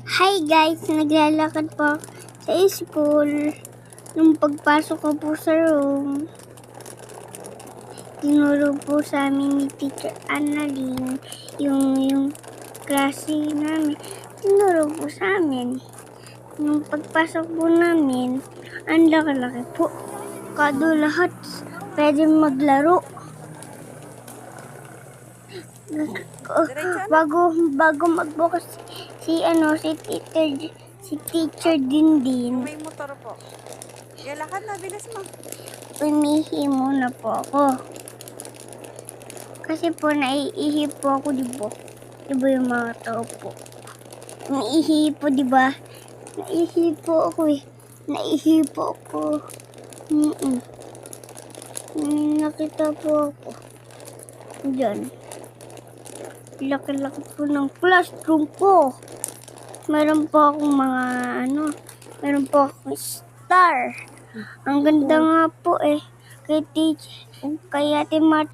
Hi guys! Naglalakad po ako sa school. Nung pagpasok ko po sa room, tinuro po sa amin ni Teacher Annalyn yung klase namin. Tinuro po sa amin. Nung pagpasok po namin, ang laki-laki po. Kado lahat pwede maglaro. Bago magbukas si teacher din. May motor po. Lakad na, bilis mo. Umihi muna po ako. Kasi po naiihi po ako, diba? Diba yung mga tao po? Umiihi po, diba? Naiihi po ako eh. Naiihi po ako. Nakita po ako. Diyan. Laki-laki po ng classroom ko. Meron po akong meron po akong star. Ang ganda nga po eh. Kay Ate March